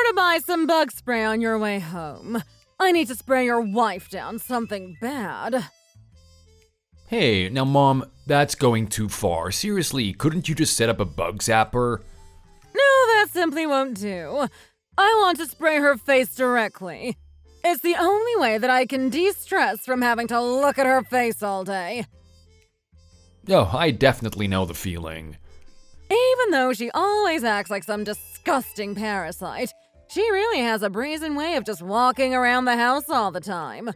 sure to buy some bug spray on your way home. I need to spray your wife down something bad. Hey, now Mom, that's going too far. Seriously, couldn't you just set up a bug zapper? No, that simply won't do. I want to spray her face directly. It's the only way that I can de-stress from having to look at her face all day. Oh, I definitely know the feeling. Even though she always acts like some disgusting parasite, she really has a brazen way of just walking around the house all the time.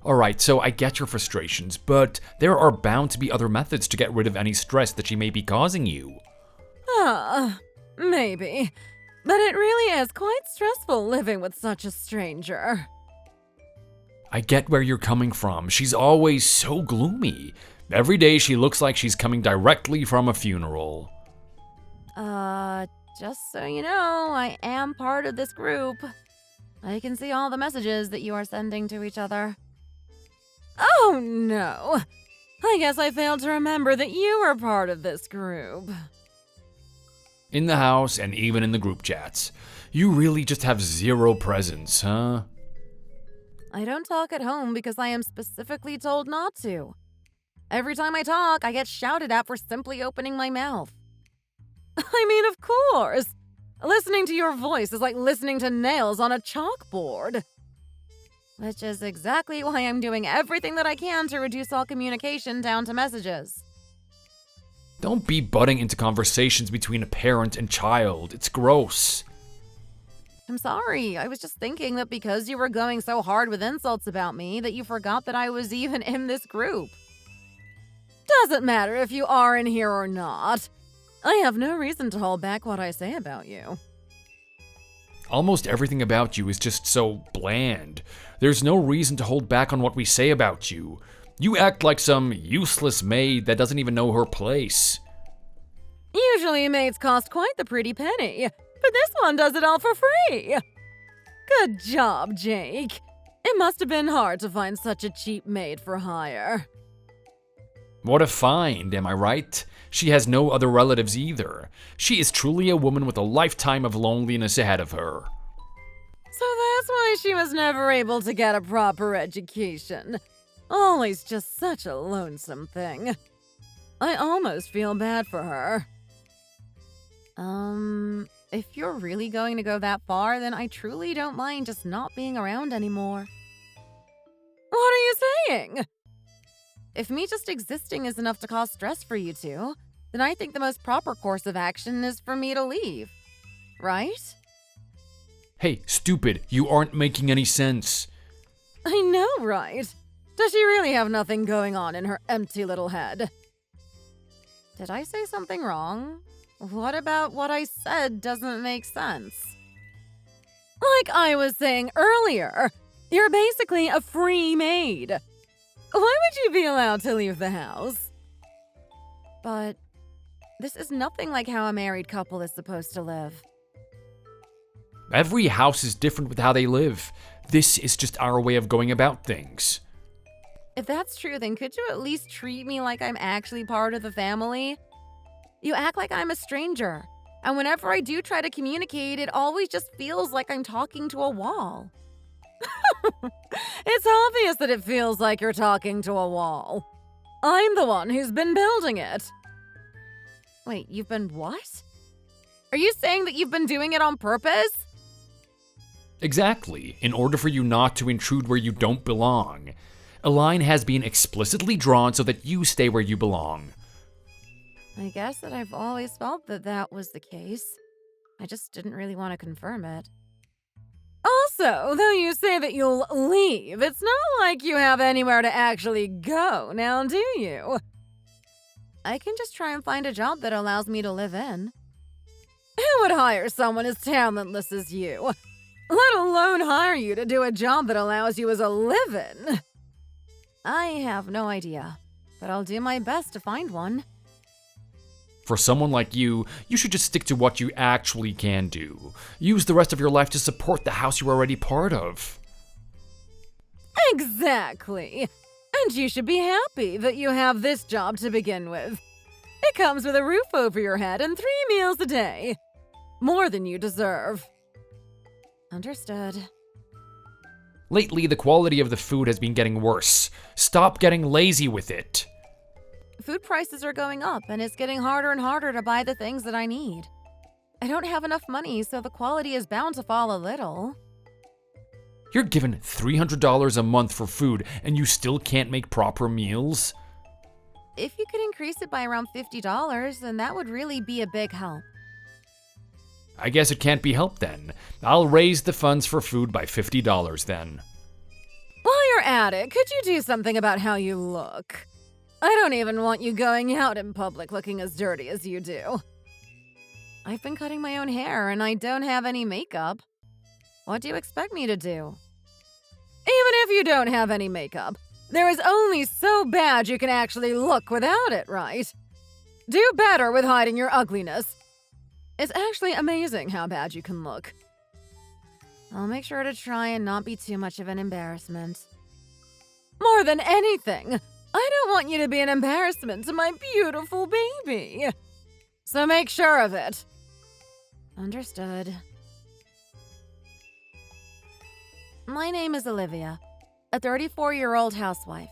Alright, so I get your frustrations, but there are bound to be other methods to get rid of any stress that she may be causing you. Maybe. But it really is quite stressful living with such a stranger. I get where you're coming from. She's always so gloomy. Every day she looks like she's coming directly from a funeral. Just so you know, I am part of this group. I can see all the messages that you are sending to each other. Oh no! I guess I failed to remember that you were part of this group. In the house and even in the group chats. You really just have zero presence, huh? I don't talk at home because I am specifically told not to. Every time I talk, I get shouted at for simply opening my mouth. I mean, of course! Listening to your voice is like listening to nails on a chalkboard. Which is exactly why I'm doing everything that I can to reduce all communication down to messages. Don't be butting into conversations between a parent and child. It's gross. I'm sorry. I was just thinking that because you were going so hard with insults about me that you forgot that I was even in this group. Doesn't matter if you are in here or not. I have no reason to hold back what I say about you. Almost everything about you is just so bland. There's no reason to hold back on what we say about you. You act like some useless maid that doesn't even know her place. Usually maids cost quite the pretty penny, but this one does it all for free. Good job, Jake. It must have been hard to find such a cheap maid for hire. What a find, am I right? She has no other relatives either. She is truly a woman with a lifetime of loneliness ahead of her. So that's why she was never able to get a proper education. Always just such a lonesome thing. I almost feel bad for her. If you're really going to go that far, then I truly don't mind just not being around anymore. What are you saying? If me just existing is enough to cause stress for you two, then I think the most proper course of action is for me to leave. Right? Hey, stupid, you aren't making any sense. I know, right? Does she really have nothing going on in her empty little head? Did I say something wrong? What about what I said doesn't make sense? Like I was saying earlier, you're basically a free maid. Why would you be allowed to leave the house? But this is nothing like how a married couple is supposed to live. Every house is different with how they live. This is just our way of going about things. If that's true, then could you at least treat me like I'm actually part of the family? You act like I'm a stranger, and whenever I do try to communicate, it always just feels like I'm talking to a wall. It's obvious that it feels like you're talking to a wall. I'm the one who's been building it. Wait, you've been what? Are you saying that you've been doing it on purpose? Exactly, in order for you not to intrude where you don't belong. A line has been explicitly drawn so that you stay where you belong. I guess that I've always felt that that was the case. I just didn't really want to confirm it. Also, though you say that you'll leave, it's not like you have anywhere to actually go, now do you? I can just try and find a job that allows me to live in. Who would hire someone as talentless as you? Let alone hire you to do a job that allows you as a live-in. I have no idea, but I'll do my best to find one. For someone like you, you should just stick to what you actually can do. Use the rest of your life to support the house you're already part of. Exactly. And you should be happy that you have this job to begin with. It comes with a roof over your head and 3 meals a day. More than you deserve. Understood. Lately, the quality of the food has been getting worse. Stop getting lazy with it. Food prices are going up, and it's getting harder and harder to buy the things that I need. I don't have enough money, so the quality is bound to fall a little. You're given $300 a month for food, and you still can't make proper meals? If you could increase it by around $50, then that would really be a big help. I guess it can't be helped then. I'll raise the funds for food by $50 then. While you're at it, could you do something about how you look? I don't even want you going out in public looking as dirty as you do. I've been cutting my own hair and I don't have any makeup. What do you expect me to do? Even if you don't have any makeup, there is only so bad you can actually look without it, right? Do better with hiding your ugliness. It's actually amazing how bad you can look. I'll make sure to try and not be too much of an embarrassment. More than anything, I don't want you to be an embarrassment to my beautiful baby. So make sure of it. Understood. My name is Olivia, a 34-year-old housewife.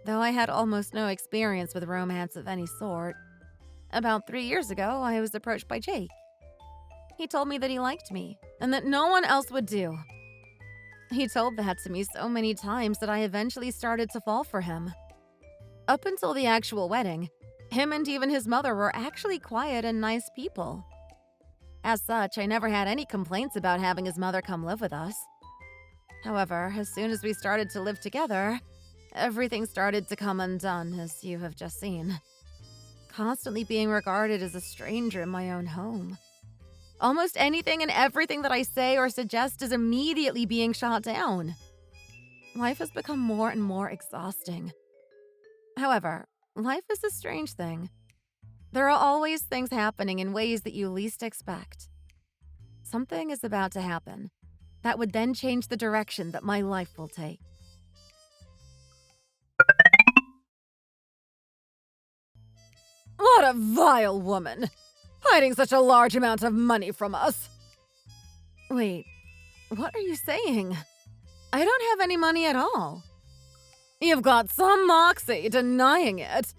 Though I had almost no experience with romance of any sort, about 3 years ago, I was approached by Jake. He told me that he liked me, and that no one else would do. He told that to me so many times that I eventually started to fall for him. Up until the actual wedding, him and even his mother were actually quiet and nice people. As such, I never had any complaints about having his mother come live with us. However, as soon as we started to live together, everything started to come undone, as you have just seen. Constantly being regarded as a stranger in my own home. Almost anything and everything that I say or suggest is immediately being shot down. Life has become more and more exhausting. However, life is a strange thing. There are always things happening in ways that you least expect. Something is about to happen that would then change the direction that my life will take. What a vile woman! Hiding such a large amount of money from us! Wait, what are you saying? I don't have any money at all. You've got some moxie denying it.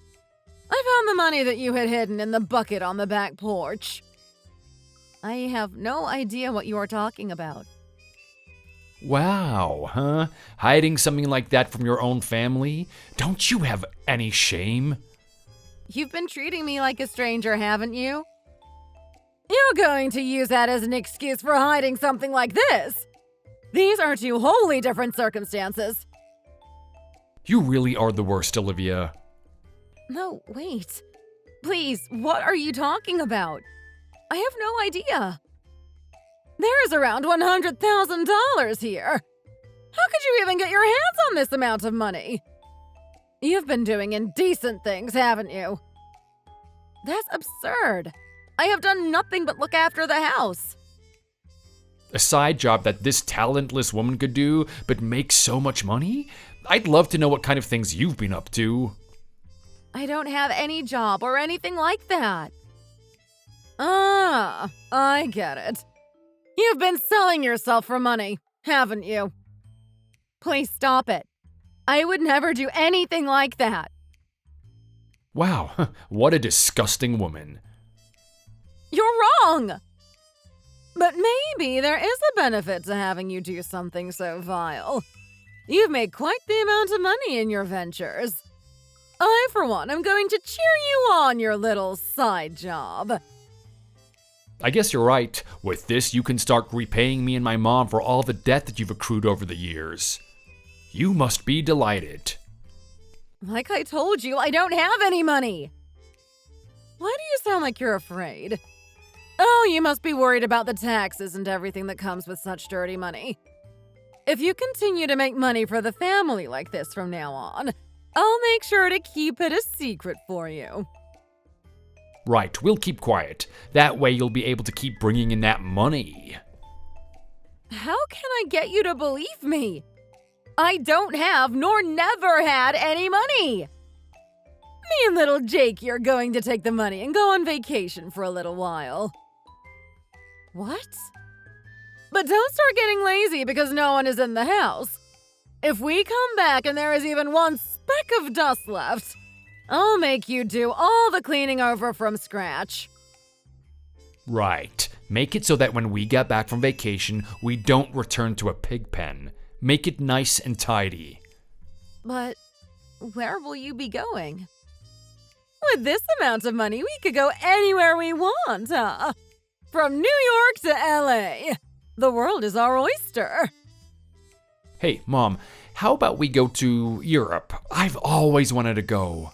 I found the money that you had hidden in the bucket on the back porch. I have no idea what you are talking about. Wow, huh? Hiding something like that from your own family? Don't you have any shame? You've been treating me like a stranger, haven't you? You're going to use that as an excuse for hiding something like this. These are two wholly different circumstances. You really are the worst, Olivia. No, wait. Please, what are you talking about? I have no idea. There's around $100,000 here. How could you even get your hands on this amount of money? You've been doing indecent things, haven't you? That's absurd. I have done nothing but look after the house. A side job that this talentless woman could do, but make so much money? I'd love to know what kind of things you've been up to. I don't have any job or anything like that. Ah, I get it. You've been selling yourself for money, haven't you? Please stop it. I would never do anything like that. Wow, what a disgusting woman. You're wrong! But maybe there is a benefit to having you do something so vile. You've made quite the amount of money in your ventures. I, for one, am going to cheer you on your little side job. I guess you're right. With this, you can start repaying me and my mom for all the debt that you've accrued over the years. You must be delighted. Like I told you, I don't have any money. Why do you sound like you're afraid? Oh, you must be worried about the taxes and everything that comes with such dirty money. If you continue to make money for the family like this from now on, I'll make sure to keep it a secret for you. Right, we'll keep quiet. That way you'll be able to keep bringing in that money. How can I get you to believe me? I don't have nor never had any money. Me and little Jake are going to take the money and go on vacation for a little while. What? But don't start getting lazy because no one is in the house. If we come back and there is even one speck of dust left, I'll make you do all the cleaning over from scratch. Right. Make it so that when we get back from vacation, we don't return to a pig pen. Make it nice and tidy. But where will you be going? With this amount of money, we could go anywhere we want, huh? From New York to LA. The world is our oyster. Hey, Mom, how about we go to Europe? I've always wanted to go.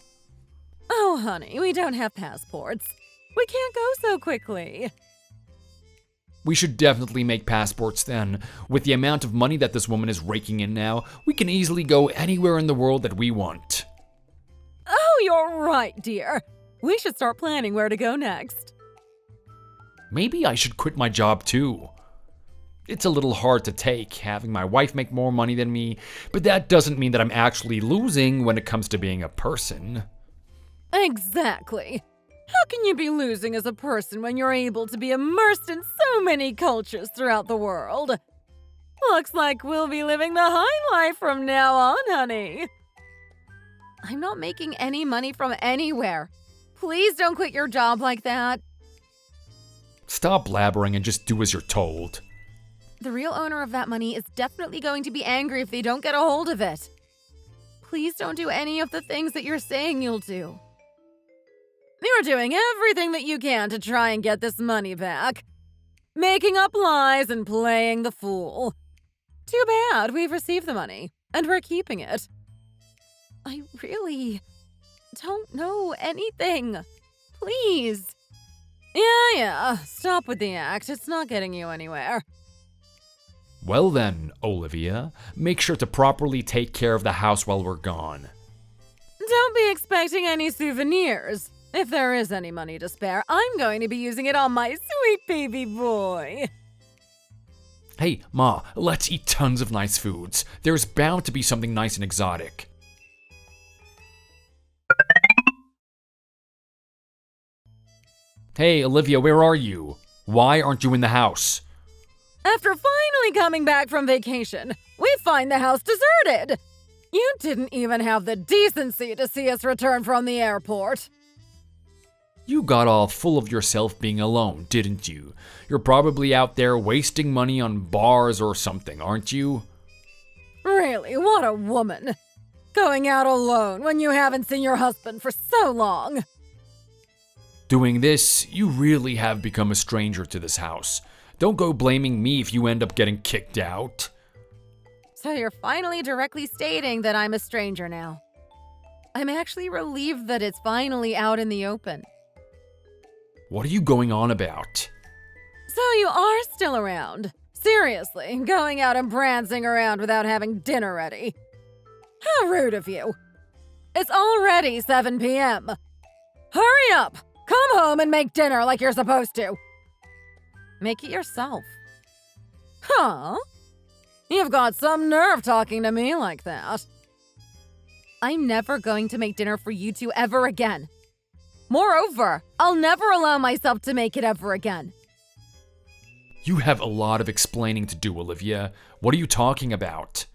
Oh, honey, we don't have passports. We can't go so quickly. We should definitely make passports then. With the amount of money that this woman is raking in now, we can easily go anywhere in the world that we want. Oh, you're right, dear. We should start planning where to go next. Maybe I should quit my job too. It's a little hard to take, having my wife make more money than me, but that doesn't mean that I'm actually losing when it comes to being a person. Exactly. How can you be losing as a person when you're able to be immersed in so many cultures throughout the world? Looks like we'll be living the high life from now on, honey. I'm not making any money from anywhere. Please don't quit your job like that. Stop blabbering and just do as you're told. The real owner of that money is definitely going to be angry if they don't get a hold of it. Please don't do any of the things that you're saying you'll do. You're doing everything that you can to try and get this money back. Making up lies and playing the fool. Too bad we've received the money, and we're keeping it. I really don't know anything. Please. Yeah, stop with the act. It's not getting you anywhere. Well then, Olivia, make sure to properly take care of the house while we're gone. Don't be expecting any souvenirs. If there is any money to spare, I'm going to be using it on my sweet baby boy. Hey, Ma, let's eat tons of nice foods. There's bound to be something nice and exotic. Hey, Olivia, where are you? Why aren't you in the house? After finally coming back from vacation, we find the house deserted. You didn't even have the decency to see us return from the airport. You got all full of yourself being alone, didn't you? You're probably out there wasting money on bars or something, aren't you? Really, what a woman. Going out alone when you haven't seen your husband for so long. Doing this, you really have become a stranger to this house. Don't go blaming me if you end up getting kicked out. So you're finally directly stating that I'm a stranger now. I'm actually relieved that it's finally out in the open. What are you going on about? So you are still around. Seriously, going out and prancing around without having dinner ready. How rude of you. It's already 7 p.m. Hurry up! Come home and make dinner like you're supposed to. Make it yourself. Huh? You've got some nerve talking to me like that. I'm never going to make dinner for you two ever again. Moreover, I'll never allow myself to make it ever again. You have a lot of explaining to do, Olivia. What are you talking about?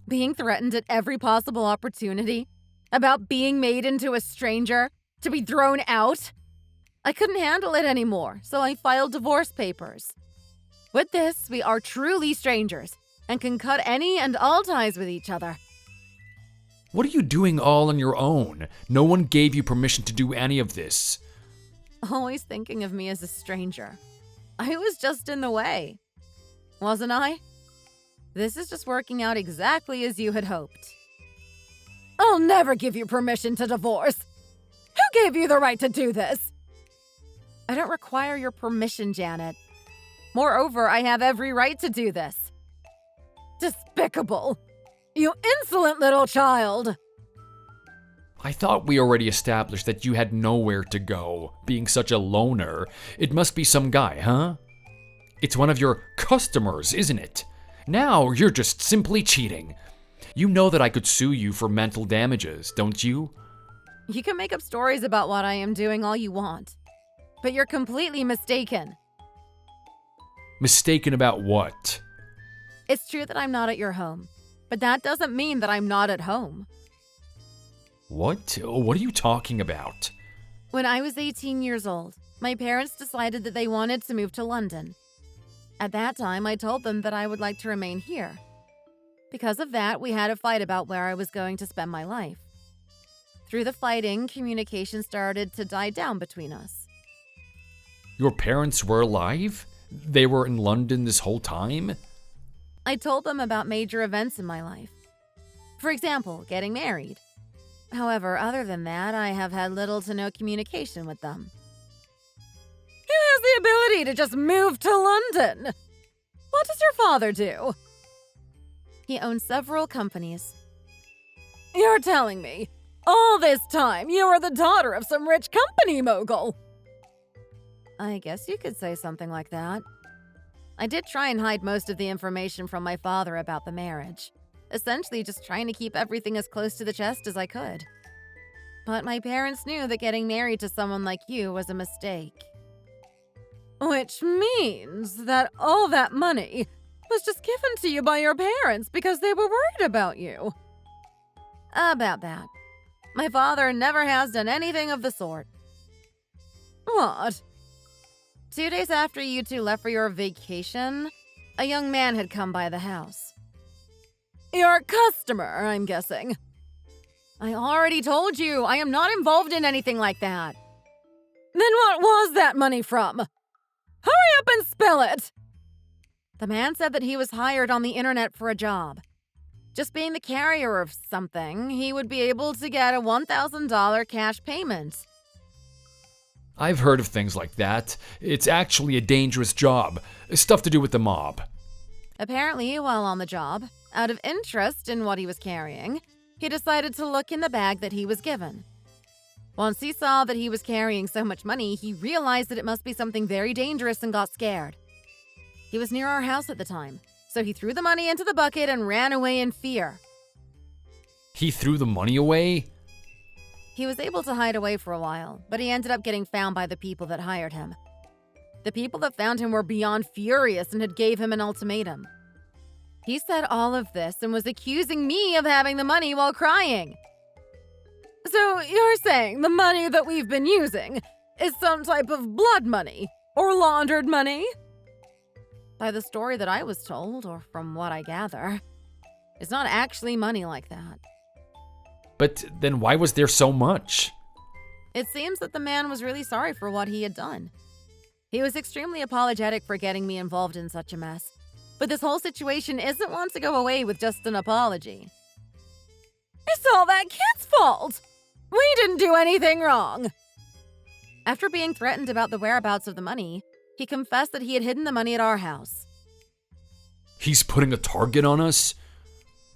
Being threatened at every possible opportunity? About being made into a stranger? To be thrown out? I couldn't handle it anymore, so I filed divorce papers. With this, we are truly strangers and can cut any and all ties with each other. What are you doing all on your own? No one gave you permission to do any of this. Always thinking of me as a stranger. I was just in the way. Wasn't I? This is just working out exactly as you had hoped. I'll never give you permission to divorce. Who gave you the right to do this? I don't require your permission, Janet. Moreover, I have every right to do this. Despicable. You insolent little child! I thought we already established that you had nowhere to go. Being such a loner, it must be some guy, huh? It's one of your customers, isn't it? Now you're just simply cheating. You know that I could sue you for mental damages, don't you? You can make up stories about what I am doing all you want. But you're completely mistaken. Mistaken about what? It's true that I'm not at your home, but that doesn't mean that I'm not at home. What? What are you talking about? When I was 18 years old, my parents decided that they wanted to move to London. At that time, I told them that I would like to remain here. Because of that, we had a fight about where I was going to spend my life. Through the fighting, communication started to die down between us. Your parents were alive? They were in London this whole time? I told them about major events in my life. For example, getting married. However, other than that, I have had little to no communication with them. Who has the ability to just move to London? What does your father do? He owns several companies. You're telling me, all this time you are the daughter of some rich company mogul? I guess you could say something like that. I did try and hide most of the information from my father about the marriage, essentially just trying to keep everything as close to the chest as I could. But my parents knew that getting married to someone like you was a mistake. Which means that all that money was just given to you by your parents because they were worried about you. About that. My father never has done anything of the sort. What? 2 days after you two left for your vacation, a young man had come by the house. Your customer, I'm guessing. I already told you I am not involved in anything like that. Then what was that money from? Hurry up and spill it! The man said that he was hired on the internet for a job. Just being the carrier of something, he would be able to get a $1,000 cash payment. I've heard of things like that. It's actually a dangerous job. Stuff to do with the mob. Apparently, while on the job, out of interest in what he was carrying, he decided to look in the bag that he was given. Once he saw that he was carrying so much money, he realized that it must be something very dangerous and got scared. He was near our house at the time, so he threw the money into the bucket and ran away in fear. He threw the money away? He was able to hide away for a while, but he ended up getting found by the people that hired him. The people that found him were beyond furious and had gave him an ultimatum. He said all of this and was accusing me of having the money while crying. So you're saying the money that we've been using is some type of blood money or laundered money? By the story that I was told, or from what I gather, it's not actually money like that. But then why was there so much? It seems that the man was really sorry for what he had done. He was extremely apologetic for getting me involved in such a mess. But this whole situation isn't one to go away with just an apology. It's all that kid's fault! We didn't do anything wrong! After being threatened about the whereabouts of the money, he confessed that he had hidden the money at our house. He's putting a target on us?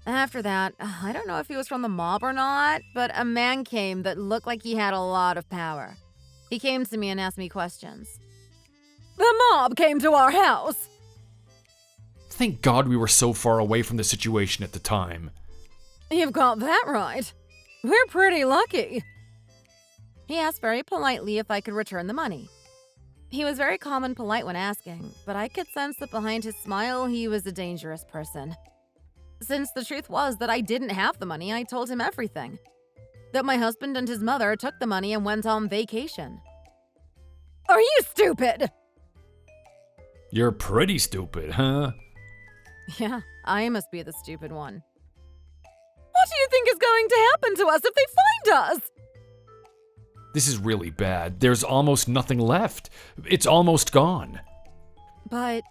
After that, I don't know if he was from the mob or not, but a man came that looked like he had a lot of power. He came to me and asked me questions. The mob came to our house! Thank God we were so far away from the situation at the time. You've got that right. We're pretty lucky. He asked very politely if I could return the money. He was very calm and polite when asking, but I could sense that behind his smile he was a dangerous person. Since the truth was that I didn't have the money, I told him everything. That my husband and his mother took the money and went on vacation. Are you stupid? You're pretty stupid, huh? Yeah, I must be the stupid one. What do you think is going to happen to us if they find us? This is really bad. There's almost nothing left. It's almost gone. But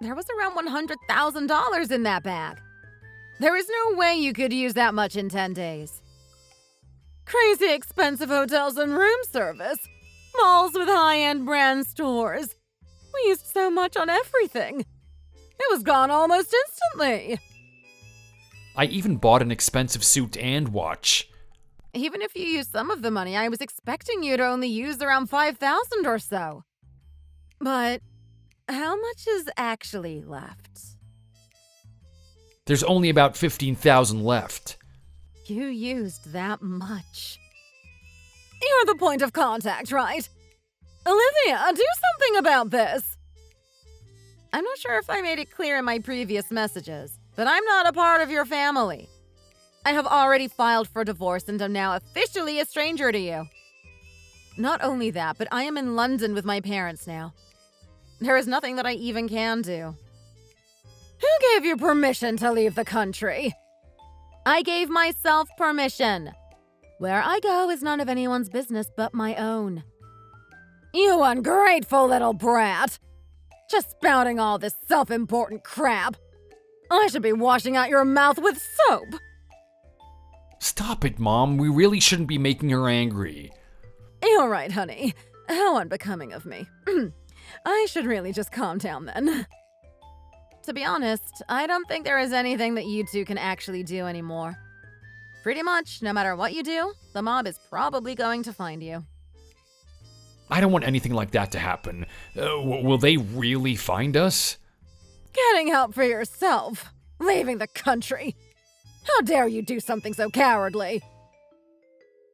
there was around $100,000 in that bag. There is no way you could use that much in 10 days. Crazy expensive hotels and room service. Malls with high-end brand stores. We used so much on everything. It was gone almost instantly. I even bought an expensive suit and watch. Even if you used some of the money, I was expecting you to only use around $5,000 or so. But how much is actually left? There's only about 15,000 left. You used that much. You're the point of contact, right? Olivia, do something about this. I'm not sure if I made it clear in my previous messages, but I'm not a part of your family. I have already filed for divorce and am now officially a stranger to you. Not only that, but I am in London with my parents now. There is nothing that I even can do. Who gave you permission to leave the country? I gave myself permission. Where I go is none of anyone's business but my own. You ungrateful little brat! Just spouting all this self-important crap. I should be washing out your mouth with soap. Stop it, Mom. We really shouldn't be making her angry. You're right, honey. How unbecoming of me. I should really just calm down then. To be honest, I don't think there is anything that you two can actually do anymore. Pretty much, no matter what you do, the mob is probably going to find you. I don't want anything like that to happen. Will they really find us? Getting help for yourself. Leaving the country. How dare you do something so cowardly?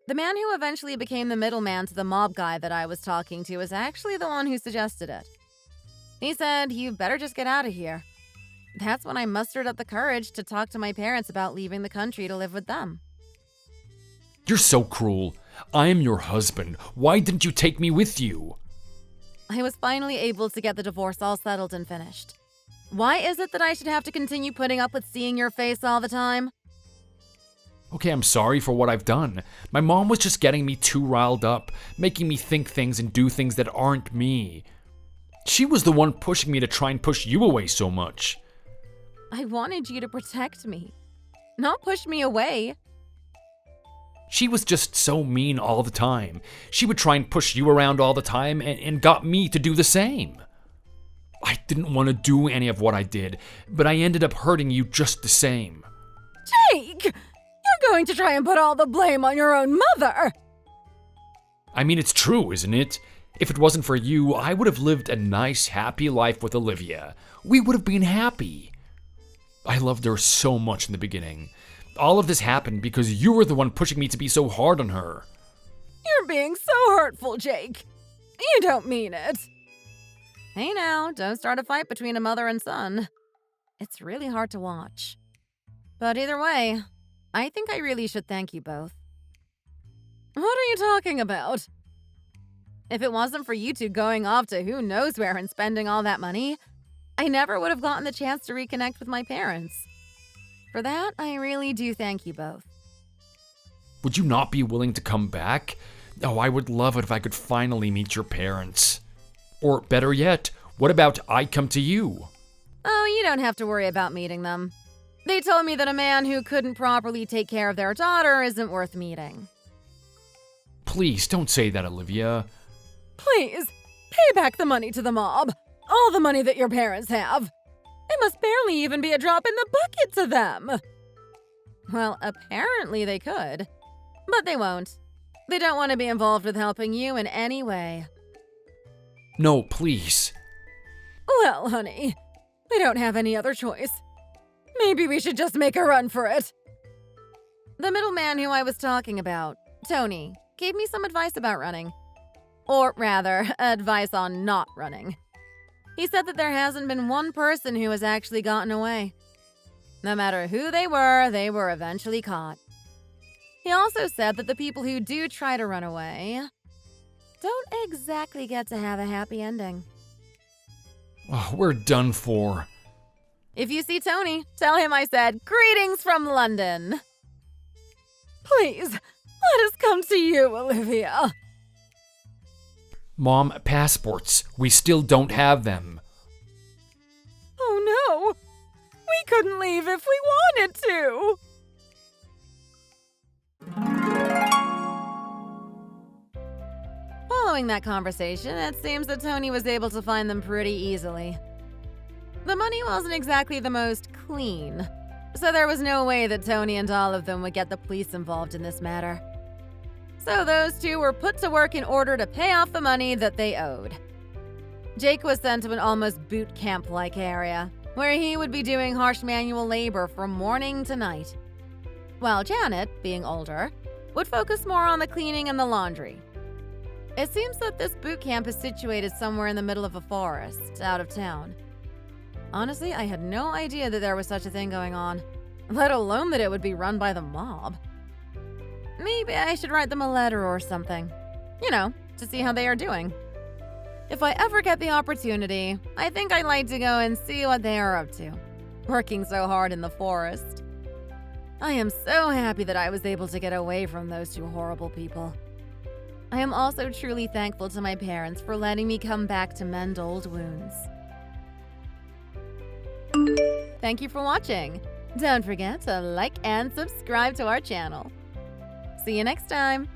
The man who eventually became the middleman to the mob guy that I was talking to was actually the one who suggested it. He said, "You better just get out of here." That's when I mustered up the courage to talk to my parents about leaving the country to live with them. You're so cruel. I am your husband. Why didn't you take me with you? I was finally able to get the divorce all settled and finished. Why is it that I should have to continue putting up with seeing your face all the time? Okay, I'm sorry for what I've done. My mom was just getting me too riled up, making me think things and do things that aren't me. She was the one pushing me to try and push you away so much. I wanted you to protect me, not push me away. She was just so mean all the time. She would try and push you around all the time and got me to do the same. I didn't want to do any of what I did, but I ended up hurting you just the same. Jake! You're going to try and put all the blame on your own mother! I mean, it's true, isn't it? If it wasn't for you, I would have lived a nice, happy life with Olivia. We would have been happy. I loved her so much in the beginning. All of this happened because you were the one pushing me to be so hard on her. You're being so hurtful, Jake. You don't mean it. Hey now, don't start a fight between a mother and son. It's really hard to watch. But either way, I think I really should thank you both. What are you talking about? If it wasn't for you two going off to who knows where and spending all that money, I never would have gotten the chance to reconnect with my parents. For that, I really do thank you both. Would you not be willing to come back? Oh, I would love it if I could finally meet your parents. Or better yet, what about I come to you? Oh, you don't have to worry about meeting them. They told me that a man who couldn't properly take care of their daughter isn't worth meeting. Please, don't say that, Olivia. Please, pay back the money to the mob. All the money that your parents have. It must barely even be a drop in the bucket to them. Well, apparently they could. But they won't. They don't want to be involved with helping you in any way. No, please. Well, honey, we don't have any other choice. Maybe we should just make a run for it. The middleman who I was talking about, Tony, gave me some advice about running. Or rather, advice on not running. He said that there hasn't been one person who has actually gotten away. No matter who they were eventually caught. He also said that the people who do try to run away don't exactly get to have a happy ending. Oh, we're done for. If you see Tony, tell him I said, "Greetings from London." Please, let us come to you, Olivia. Mom, passports. We still don't have them. Oh no! We couldn't leave if we wanted to! Following that conversation, it seems that Tony was able to find them pretty easily. The money wasn't exactly the most clean, so there was no way that Tony and all of them would get the police involved in this matter. So those two were put to work in order to pay off the money that they owed. Jake was sent to an almost boot camp-like area, where he would be doing harsh manual labor from morning to night. While Janet, being older, would focus more on the cleaning and the laundry. It seems that this boot camp is situated somewhere in the middle of a forest, out of town. Honestly, I had no idea that there was such a thing going on, let alone that it would be run by the mob. Maybe I should write them a letter or something, to see how they are doing. If I ever get the opportunity, I think I'd like to go and see what they are up to, working so hard in the forest. I am so happy that I was able to get away from those two horrible people. I am also truly thankful to my parents for letting me come back to mend old wounds. Thank you for watching. Don't forget to like and subscribe to our channel. See you next time.